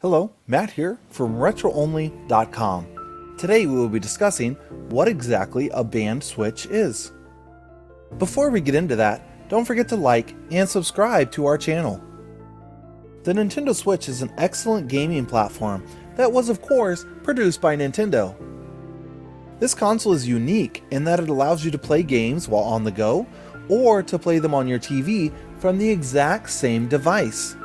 Hello, Matt here from RetroOnly.com. Today we will be discussing what exactly a banned Switch is. Before we get into that, don't forget to like and subscribe to our channel. The Nintendo Switch is an excellent gaming platform that was, of course, produced by Nintendo. This console is unique in that it allows you to play games while on the go, or to play them on your TV from the exact same device.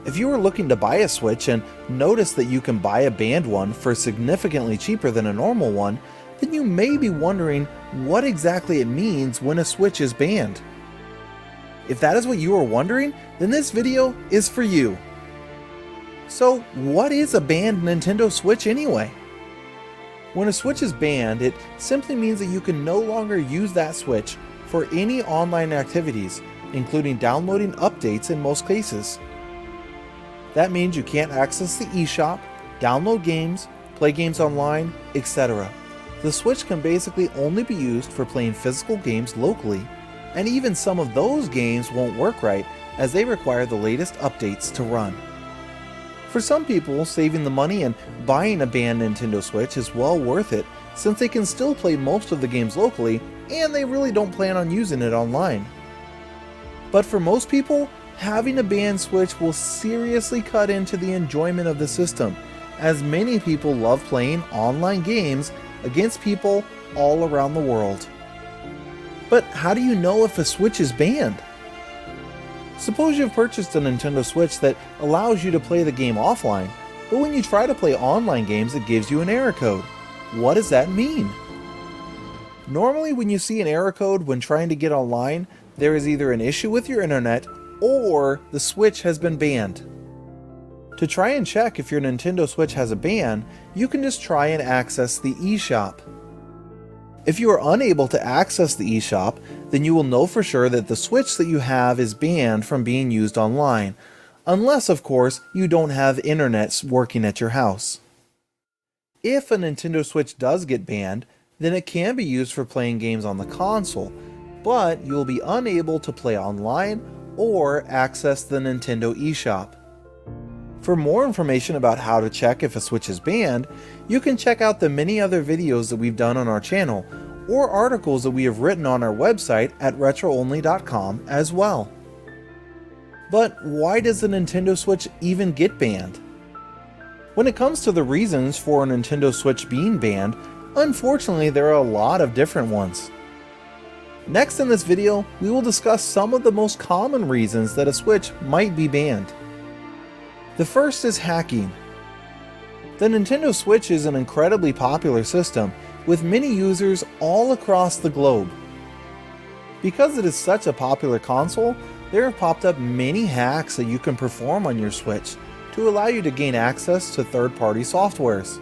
If you are looking to buy a Switch and notice that you can buy a banned one for significantly cheaper than a normal one, then you may be wondering what exactly it means when a Switch is banned. If that is what you are wondering, then this video is for you. So, what is a banned Nintendo Switch anyway? When a Switch is banned, it simply means that you can no longer use that Switch for any online activities, including downloading updates in most cases. That means you can't access the eShop, download games, play games online, etc. The Switch can basically only be used for playing physical games locally, and even some of those games won't work right as they require the latest updates to run. For some people, saving the money and buying a banned Nintendo Switch is well worth it since they can still play most of the games locally and they really don't plan on using it online. But for most people, having a banned Switch will seriously cut into the enjoyment of the system, as many people love playing online games against people all around the world. But how do you know if a Switch is banned? Suppose you've purchased a Nintendo Switch that allows you to play the game offline, but when you try to play online games it gives you an error code. What does that mean? Normally when you see an error code when trying to get online, there is either an issue with your internet or the Switch has been banned. To try and check if your Nintendo Switch has a ban, you can just try and access the eShop. If you are unable to access the eShop, then you will know for sure that the Switch that you have is banned from being used online, unless of course you don't have internet working at your house. If a Nintendo Switch does get banned, then it can be used for playing games on the console, but you will be unable to play online or access the Nintendo eShop. For more information about how to check if a Switch is banned, you can check out the many other videos that we've done on our channel, or articles that we have written on our website at RetroOnly.com as well. But why does the Nintendo Switch even get banned? When it comes to the reasons for a Nintendo Switch being banned, unfortunately there are a lot of different ones. Next in this video, we will discuss some of the most common reasons that a Switch might be banned. The first is hacking. The Nintendo Switch is an incredibly popular system with many users all across the globe. Because it is such a popular console, there have popped up many hacks that you can perform on your Switch to allow you to gain access to third-party softwares.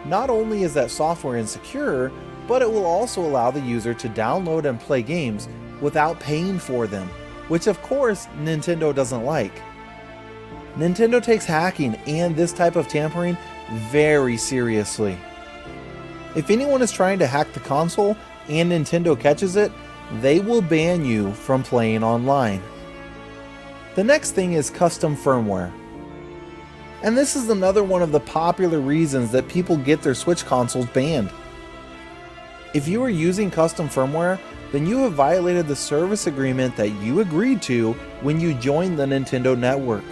Not only is that software insecure, but it will also allow the user to download and play games without paying for them, which of course Nintendo doesn't like. Nintendo takes hacking and this type of tampering very seriously. If anyone is trying to hack the console and Nintendo catches it, they will ban you from playing online. The next thing is custom firmware. And this is another one of the popular reasons that people get their Switch consoles banned. If you are using custom firmware, then you have violated the service agreement that you agreed to when you joined the Nintendo network.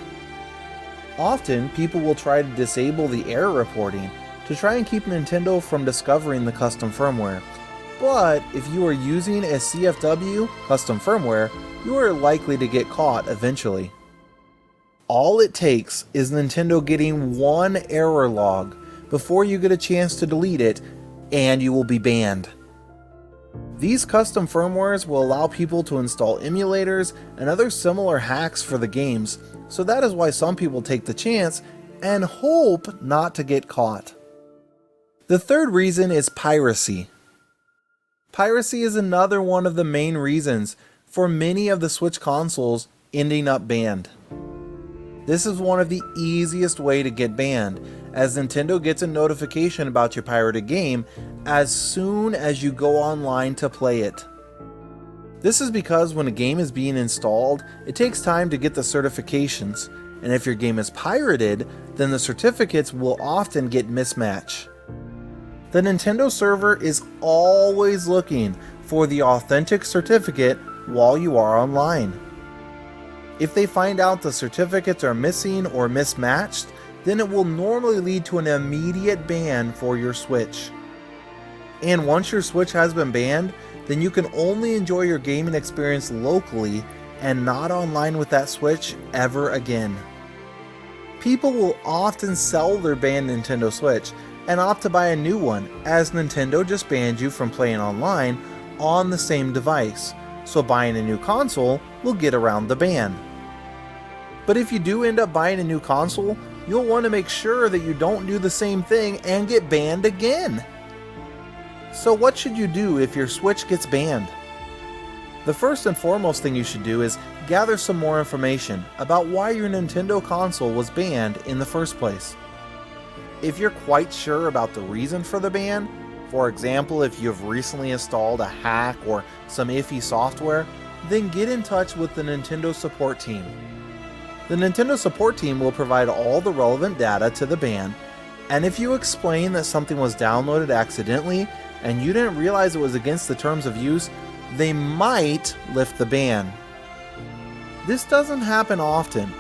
Often, people will try to disable the error reporting to try and keep Nintendo from discovering the custom firmware. But if you are using a CFW custom firmware, you are likely to get caught eventually. All it takes is Nintendo getting one error log before you get a chance to delete it, and you will be banned. These custom firmwares will allow people to install emulators and other similar hacks for the games, so that is why some people take the chance and hope not to get caught. The third reason is piracy. Piracy is another one of the main reasons for many of the Switch consoles ending up banned. This is one of the easiest way to get banned, as Nintendo gets a notification about your pirated game as soon as you go online to play it. This is because when a game is being installed, it takes time to get the certifications, and if your game is pirated, then the certificates will often get mismatched. The Nintendo server is always looking for the authentic certificate while you are online. If they find out the certificates are missing or mismatched, then it will normally lead to an immediate ban for your Switch. And once your Switch has been banned, then you can only enjoy your gaming experience locally and not online with that Switch ever again. People will often sell their banned Nintendo Switch and opt to buy a new one, as Nintendo just banned you from playing online on the same device, so buying a new console will get around the ban. But if you do end up buying a new console, you'll want to make sure that you don't do the same thing and get banned again. So what should you do if your Switch gets banned? The first and foremost thing you should do is gather some more information about why your Nintendo console was banned in the first place. If you're quite sure about the reason for the ban, for example if you've recently installed a hack or some iffy software, then get in touch with the Nintendo support team. The Nintendo support team will provide all the relevant data to the ban, and if you explain that something was downloaded accidentally and you didn't realize it was against the terms of use, they might lift the ban. This doesn't happen often,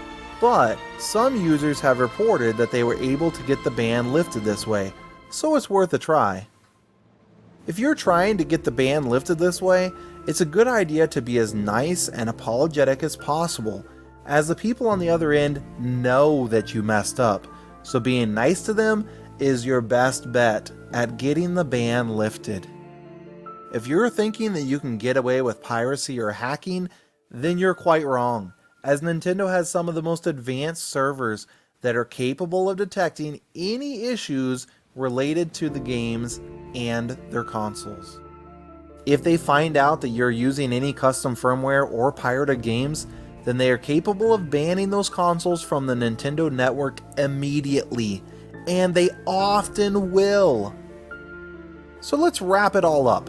but some users have reported that they were able to get the ban lifted this way, so it's worth a try. If you're trying to get the ban lifted this way, it's a good idea to be as nice and apologetic as possible, as the people on the other end know that you messed up, so being nice to them is your best bet at getting the ban lifted. If you're thinking that you can get away with piracy or hacking, then you're quite wrong, as Nintendo has some of the most advanced servers that are capable of detecting any issues related to the games and their consoles. If they find out that you're using any custom firmware or pirated games, then they are capable of banning those consoles from the Nintendo network immediately, and they often will. So let's wrap it all up.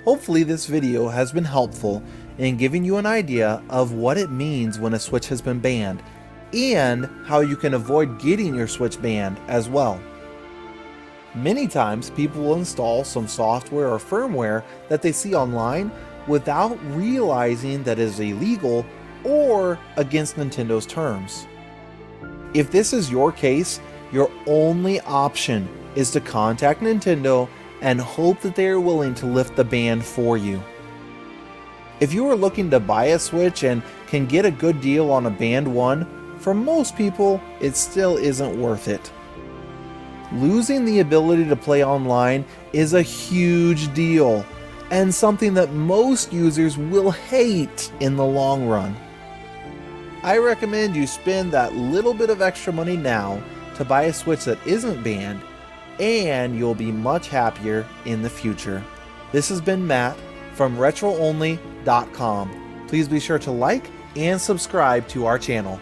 Hopefully this video has been helpful in giving you an idea of what it means when a Switch has been banned, and how you can avoid getting your Switch banned as well. Many times people will install some software or firmware that they see online without realizing that it is illegal or against Nintendo's terms. If this is your case, your only option is to contact Nintendo and hope that they are willing to lift the ban for you. If you are looking to buy a Switch and can get a good deal on a banned one, for most people it still isn't worth it. Losing the ability to play online is a huge deal, and something that most users will hate in the long run. I recommend you spend that little bit of extra money now to buy a Switch that isn't banned, and you'll be much happier in the future. This has been Matt from RetroOnly.com. Please be sure to like and subscribe to our channel.